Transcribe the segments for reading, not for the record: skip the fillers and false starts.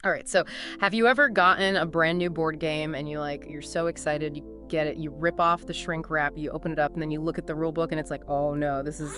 All right, so have you ever gotten a brand new board game and you're so excited, you get it, you rip off the shrink wrap, you open it up, and then you look at the rule book and it's like, oh no, this is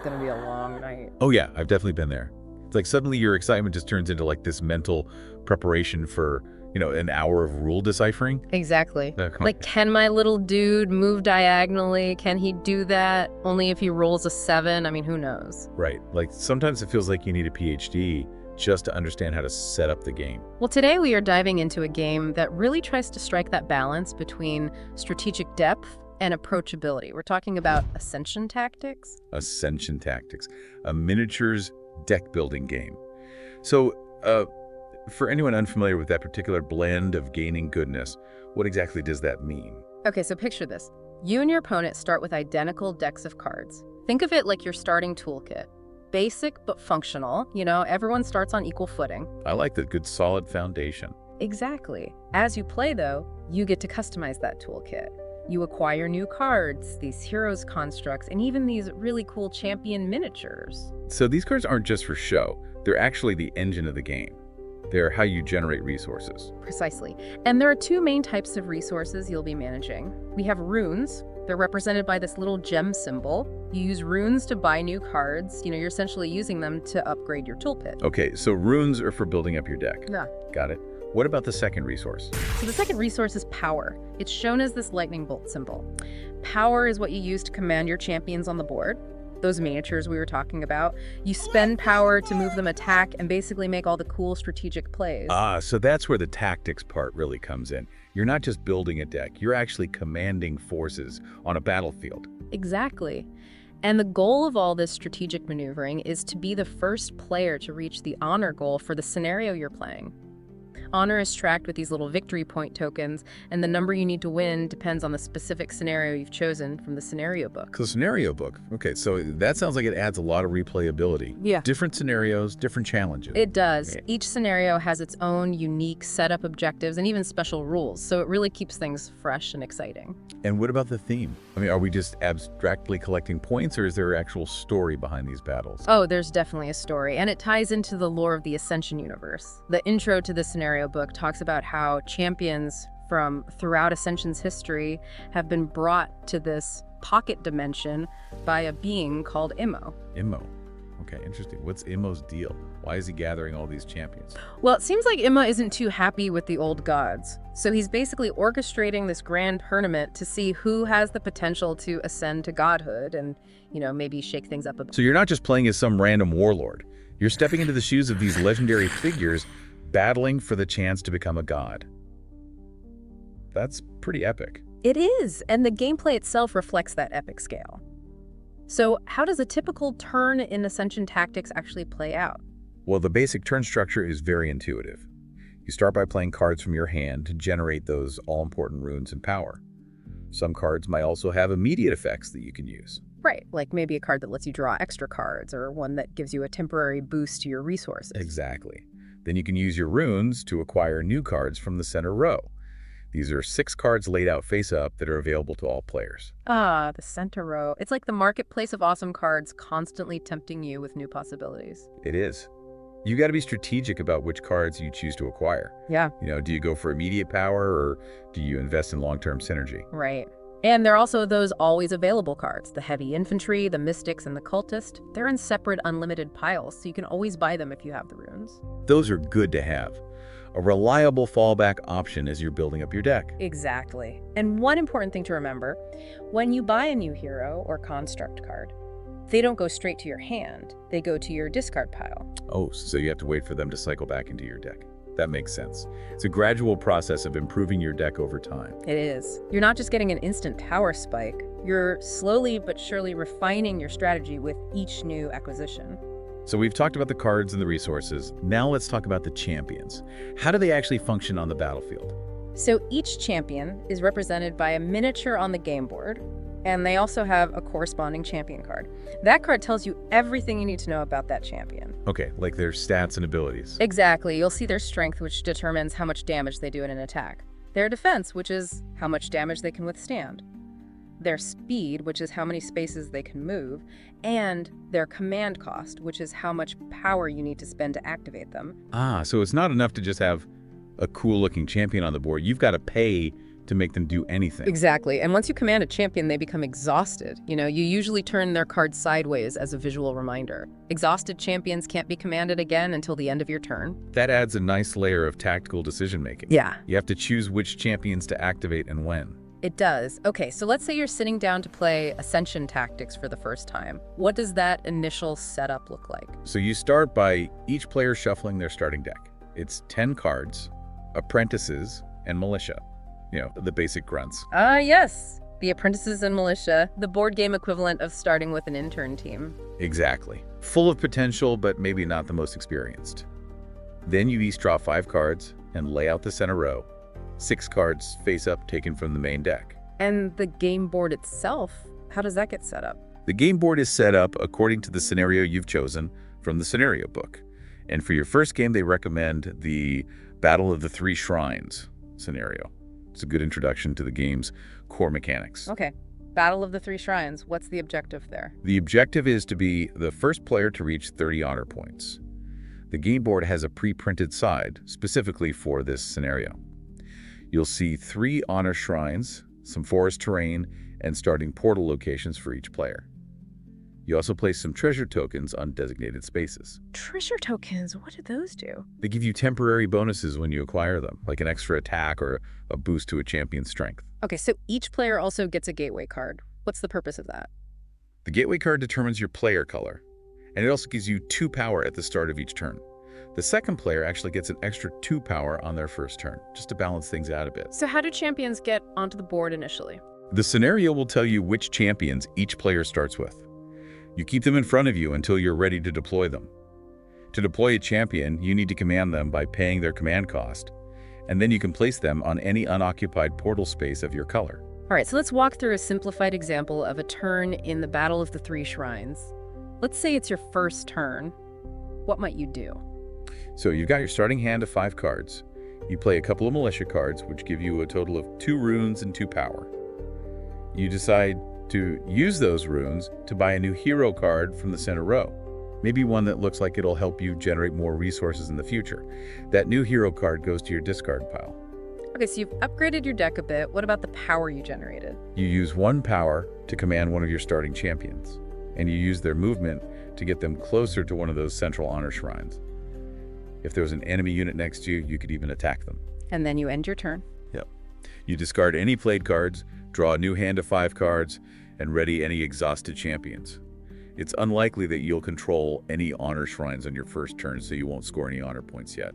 gonna be a long night. Oh yeah, I've definitely been there. It's like suddenly your excitement just turns into like this mental preparation for, an hour of rule deciphering. Exactly. Come Like, can my little dude move diagonally? Can he do that? Only if he rolls a 7? I mean, who knows? Right. Like sometimes it feels like you need a PhD just to understand how to set up the game. Well, today we are diving into a game that really tries to strike that balance between strategic depth and approachability. We're talking about Ascension Tactics. Ascension Tactics, a miniatures deck building game. So, for anyone unfamiliar with that particular blend of gaining goodness, what exactly does that mean? Okay, so picture this. You and your opponent start with identical decks of cards. Think of it like your starting toolkit. Basic but functional, everyone starts on equal footing. I like the good solid foundation. Exactly. As you play, though, you get to customize that toolkit. You acquire new cards, these heroes constructs, and even these really cool champion miniatures. So these cards aren't just for show. They're actually the engine of the game. They're how you generate resources. Precisely. And there are two main types of resources you'll be managing. We have runes. They're represented by this little gem symbol. You use runes to buy new cards. You're essentially using them to upgrade your toolkit. Okay, so runes are for building up your deck. Yeah. Got it. What about the second resource? So the second resource is power. It's shown as this lightning bolt symbol. Power is what you use to command your champions on the board. Those miniatures we were talking about. You spend power to move them attack and basically make all the cool strategic plays. So that's where the tactics part really comes in. You're not just building a deck, you're actually commanding forces on a battlefield. Exactly. And the goal of all this strategic maneuvering is to be the first player to reach the honor goal for the scenario you're playing. Honor is tracked with these little victory point tokens, and the number you need to win depends on the specific scenario you've chosen from the scenario book. The scenario book. Okay, so that sounds like it adds a lot of replayability. Yeah. Different scenarios, different challenges. It does. Yeah. Each scenario has its own unique setup objectives and even special rules, so it really keeps things fresh and exciting. And what about the theme? I mean, are we just abstractly collecting points, or is there an actual story behind these battles? Oh, there's definitely a story, and it ties into the lore of the Ascension universe. The intro to the scenario book talks about how champions from throughout Ascension's history have been brought to this pocket dimension by a being called Immo. Immo. Okay, interesting. What's Immo's deal? Why is he gathering all these champions? Well, it seems like Immo isn't too happy with the old gods. So he's basically orchestrating this grand tournament to see who has the potential to ascend to godhood and, maybe shake things up a bit. So you're not just playing as some random warlord. You're stepping into the shoes of these legendary figures battling for the chance to become a god. That's pretty epic. It is, and the gameplay itself reflects that epic scale. So how does a typical turn in Ascension Tactics actually play out? Well, the basic turn structure is very intuitive. You start by playing cards from your hand to generate those all-important runes and power. Some cards might also have immediate effects that you can use. Right, like maybe a card that lets you draw extra cards, or one that gives you a temporary boost to your resources. Exactly. Then you can use your runes to acquire new cards from the center row. These are 6 cards laid out face up that are available to all players. Ah, the center row. It's like the marketplace of awesome cards constantly tempting you with new possibilities. It is. You got to be strategic about which cards you choose to acquire. Yeah. Do you go for immediate power, or do you invest in long-term synergy? Right. And there are also those always available cards, the heavy infantry, the mystics, and the cultist. They're in separate unlimited piles, so you can always buy them if you have the runes. Those are good to have. A reliable fallback option as you're building up your deck. Exactly. And one important thing to remember, when you buy a new hero or construct card, they don't go straight to your hand. They go to your discard pile. Oh, so you have to wait for them to cycle back into your deck. That makes sense. It's a gradual process of improving your deck over time. It is. You're not just getting an instant power spike. You're slowly but surely refining your strategy with each new acquisition. So we've talked about the cards and the resources. Now let's talk about the champions. How do they actually function on the battlefield? So each champion is represented by a miniature on the game board, and they also have a corresponding champion card. That card tells you everything you need to know about that champion. Okay, like their stats and abilities. Exactly. You'll see their strength, which determines how much damage they do in an attack. Their defense, which is how much damage they can withstand. their speed, which is how many spaces they can move, and their command cost, which is how much power you need to spend to activate them. Ah, so it's not enough to just have a cool-looking champion on the board. You've got to pay to make them do anything. Exactly. And once you command a champion, they become exhausted. You usually turn their card sideways as a visual reminder. Exhausted champions can't be commanded again until the end of your turn. That adds a nice layer of tactical decision-making. Yeah. You have to choose which champions to activate and when. It does. Okay, so let's say you're sitting down to play Ascension tactics for the first time. What does that initial setup look like? So you start by each player shuffling their starting deck. It's 10 cards, apprentices, and militia. The basic grunts. Yes. The apprentices and militia, the board game equivalent of starting with an intern team. Exactly. Full of potential, but maybe not the most experienced. Then you each draw 5 cards and lay out the center row. 6 cards face up taken from the main deck. And the game board itself, how does that get set up? The game board is set up according to the scenario you've chosen from the scenario book. And for your first game, they recommend the Battle of the Three Shrines scenario. It's a good introduction to the game's core mechanics. Okay. Battle of the Three Shrines. What's the objective there? The objective is to be the first player to reach 30 honor points. The game board has a pre-printed side specifically for this scenario. You'll see 3 honor shrines, some forest terrain, and starting portal locations for each player. You also place some treasure tokens on designated spaces. Treasure tokens, what do those do? They give you temporary bonuses when you acquire them, like an extra attack or a boost to a champion's strength. Okay, so each player also gets a gateway card. What's the purpose of that? The gateway card determines your player color, and it also gives you 2 power at the start of each turn. The second player actually gets an extra 2 power on their first turn, just to balance things out a bit. So how do champions get onto the board initially? The scenario will tell you which champions each player starts with. You keep them in front of you until you're ready to deploy them. To deploy a champion, you need to command them by paying their command cost, and then you can place them on any unoccupied portal space of your color. All right, so let's walk through a simplified example of a turn in the Battle of the Three Shrines. Let's say it's your first turn. What might you do? So you've got your starting hand of 5 cards. You play a couple of militia cards, which give you a total of 2 runes and 2 power. You decide to use those runes to buy a new hero card from the center row. Maybe one that looks like it'll help you generate more resources in the future. That new hero card goes to your discard pile. Okay, so you've upgraded your deck a bit. What about the power you generated? You use 1 power to command one of your starting champions, and you use their movement to get them closer to one of those central honor shrines. If there was an enemy unit next to you, you could even attack them. And then you end your turn. Yep. You discard any played cards, draw a new hand of 5 cards, and ready any exhausted champions. It's unlikely that you'll control any honor shrines on your first turn, so you won't score any honor points yet.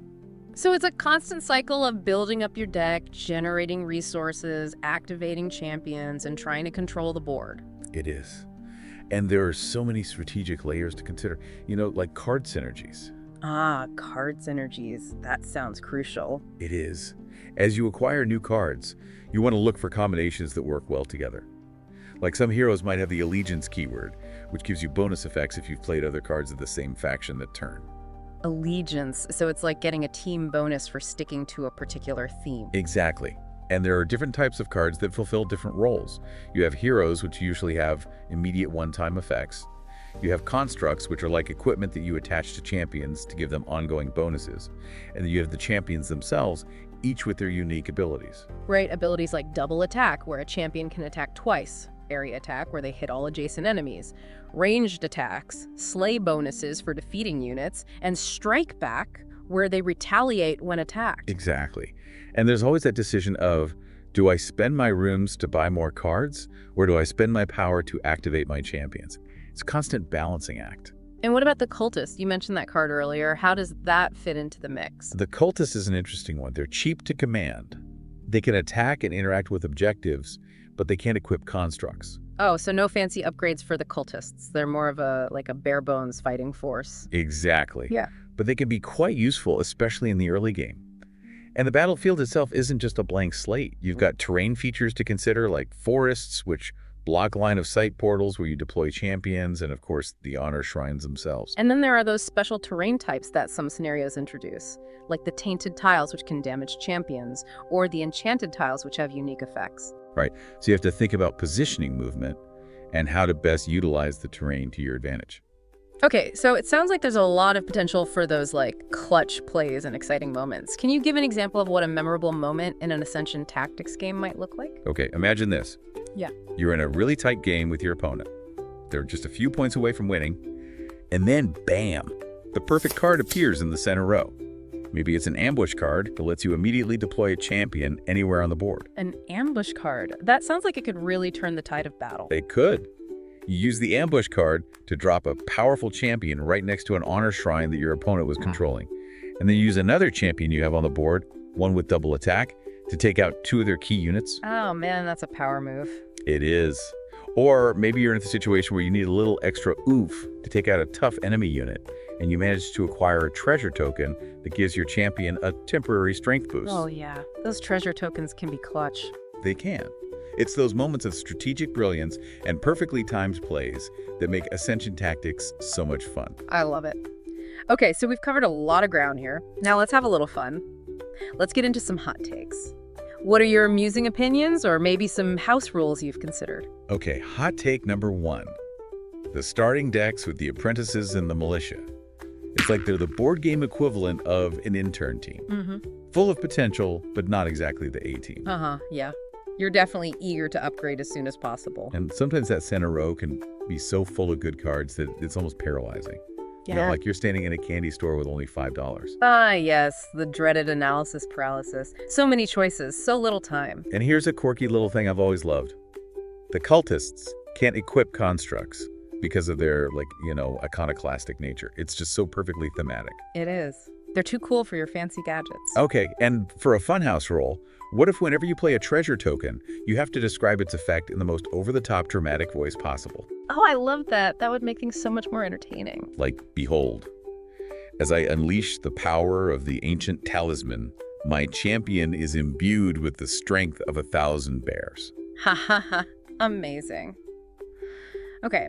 So it's a constant cycle of building up your deck, generating resources, activating champions, and trying to control the board. It is. And there are so many strategic layers to consider, like card synergies. Ah, card synergies. That sounds crucial. It is. As you acquire new cards, you want to look for combinations that work well together. Like some heroes might have the allegiance keyword, which gives you bonus effects if you've played other cards of the same faction that turn. Allegiance. So it's like getting a team bonus for sticking to a particular theme. Exactly. And there are different types of cards that fulfill different roles. You have heroes, which usually have immediate one-time effects. You have constructs, which are like equipment that you attach to champions to give them ongoing bonuses. And then you have the champions themselves, each with their unique abilities. Right, abilities like double attack, where a champion can attack twice. Area attack, where they hit all adjacent enemies. Ranged attacks, slay bonuses for defeating units, and strike back, where they retaliate when attacked. Exactly. And there's always that decision of, do I spend my runes to buy more cards, or do I spend my power to activate my champions? It's a constant balancing act. And what about the Cultist? You mentioned that card earlier. How does that fit into the mix? The Cultist is an interesting one. They're cheap to command. They can attack and interact with objectives, but they can't equip constructs. Oh, so no fancy upgrades for the Cultists. They're more of a bare bones fighting force. Exactly. Yeah. But they can be quite useful, especially in the early game. And the battlefield itself isn't just a blank slate. You've got terrain features to consider, like forests, which block line-of-sight portals where you deploy champions, and of course, the honor shrines themselves. And then there are those special terrain types that some scenarios introduce, like the tainted tiles, which can damage champions, or the enchanted tiles, which have unique effects. right? So you have to think about positioning movement and how to best utilize the terrain to your advantage. Okay, so it sounds like there's a lot of potential for those clutch plays and exciting moments. Can you give an example of what a memorable moment in an Ascension Tactics game might look like? Okay, imagine this. Yeah. You're in a really tight game with your opponent. They're just a few points away from winning, and then bam, the perfect card appears in the center row. Maybe it's an ambush card that lets you immediately deploy a champion anywhere on the board. An ambush card? That sounds like it could really turn the tide of battle. It could. You use the ambush card to drop a powerful champion right next to an honor shrine that your opponent was controlling. And then you use another champion you have on the board, one with double attack, to take out 2 of their key units. Oh man, that's a power move. It is. Or maybe you're in a situation where you need a little extra oomph to take out a tough enemy unit, and you manage to acquire a treasure token that gives your champion a temporary strength boost. Oh yeah, those treasure tokens can be clutch. They can. It's those moments of strategic brilliance and perfectly timed plays that make Ascension Tactics so much fun. I love it. Okay, so we've covered a lot of ground here. Now let's have a little fun. Let's get into some hot takes. What are your amusing opinions, or maybe some house rules you've considered? Okay, hot take number 1. The starting decks with the apprentices and the militia. It's like they're the board game equivalent of an intern team. Full of potential, but not exactly the A team. Yeah. You're definitely eager to upgrade as soon as possible. And sometimes that center row can be so full of good cards that it's almost paralyzing. Yeah. You know, like you're standing in a candy store with only $5. Ah, yes, the dreaded analysis paralysis. So many choices, so little time. And here's a quirky little thing I've always loved. The cultists can't equip constructs because of their, iconoclastic nature. It's just so perfectly thematic. It is. They're too cool for your fancy gadgets. Okay, and for a funhouse roll, what if whenever you play a treasure token, you have to describe its effect in the most over-the-top dramatic voice possible? Oh, I love that. That would make things so much more entertaining. Like, behold, as I unleash the power of the ancient talisman, my champion is imbued with the strength of 1,000 bears. Ha ha ha. Amazing. Okay.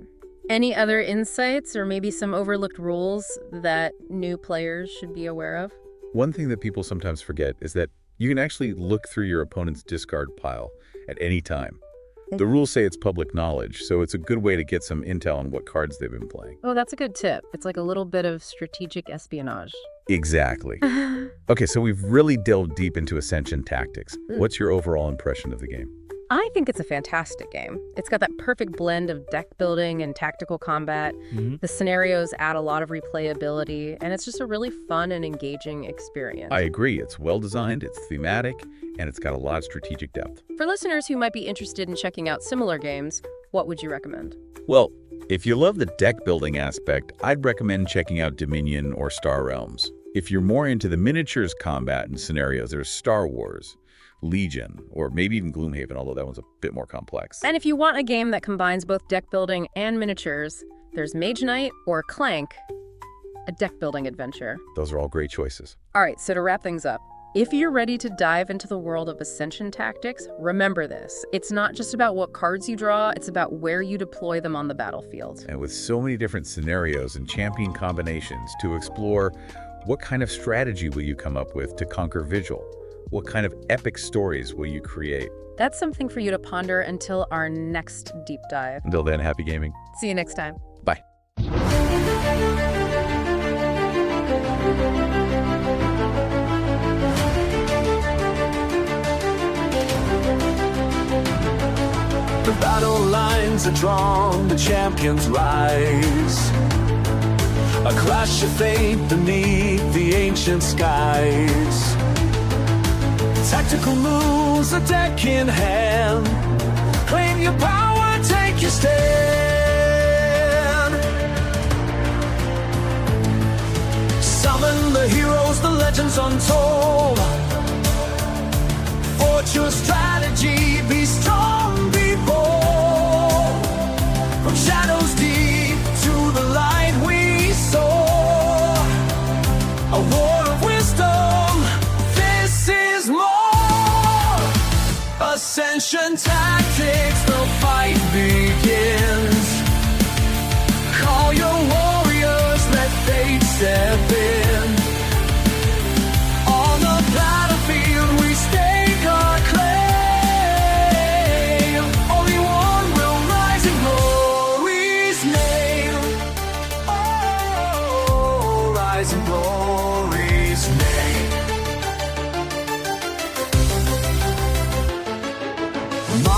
Any other insights or maybe some overlooked rules that new players should be aware of? One thing that people sometimes forget is that you can actually look through your opponent's discard pile at any time. The rules say it's public knowledge, so it's a good way to get some intel on what cards they've been playing. Oh, that's a good tip. It's like a little bit of strategic espionage. Exactly. Okay, so we've really delved deep into Ascension Tactics. What's your overall impression of the game? I think it's a fantastic game. It's got that perfect blend of deck building and tactical combat. The scenarios add a lot of replayability, and it's just a really fun and engaging experience. I agree. It's well designed, it's thematic, and it's got a lot of strategic depth. For listeners who might be interested in checking out similar games, what would you recommend? Well, if you love the deck building aspect, I'd recommend checking out Dominion or Star Realms. If you're more into the miniatures combat and scenarios, there's Star Wars, Legion, or maybe even Gloomhaven, although that one's a bit more complex. And if you want a game that combines both deck building and miniatures, there's Mage Knight or Clank, a deck building adventure. Those are all great choices. All right, so to wrap things up, if you're ready to dive into the world of Ascension Tactics, remember this. It's not just about what cards you draw, it's about where you deploy them on the battlefield. And with so many different scenarios and champion combinations to explore, what kind of strategy will you come up with to conquer Vigil? What kind of epic stories will you create? That's something for you to ponder until our next deep dive. Until then, happy gaming. See you next time. Bye. The battle lines are drawn, the champions rise. A clash of fate beneath the ancient skies. Tactical moves, a deck in hand. Claim your power, take your stand. Summon the heroes, the legends untold. Forge your strategy, be strong, be bold. From shadows deep to the light we soar. A war of wisdom, this is more. Ascension Tactics, the fight begins. Call your warriors, let fate step in. On the battlefield we stake our claim.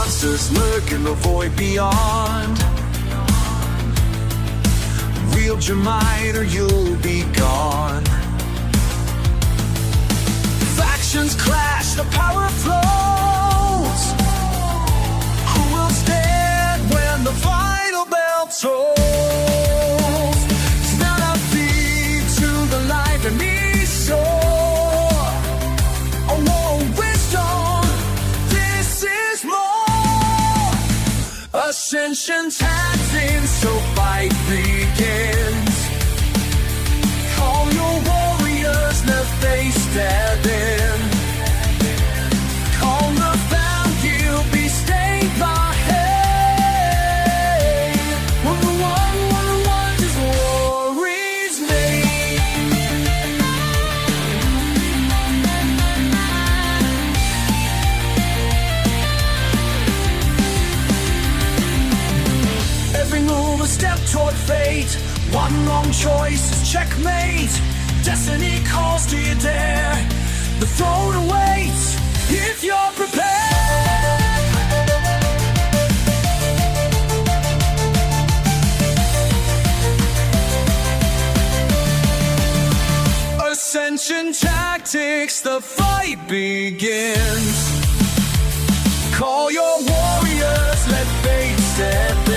Monsters lurk in the void beyond. Wield your might or you'll be gone. Factions clash, the power flows. Who will stand when the final bell tolls? It's not a feed to the life in me soar. A war of wisdom, this is more. Ascension tactics, so fight begins. Call your warriors, let they step in. Call the found, you'll be stayed by hate. One is warriors made. Every move a step toward fate. One wrong choice is checkmate. Destiny calls to you dare. The throne awaits if you're prepared. Ascension tactics, the fight begins. Call your warriors, let fate step in.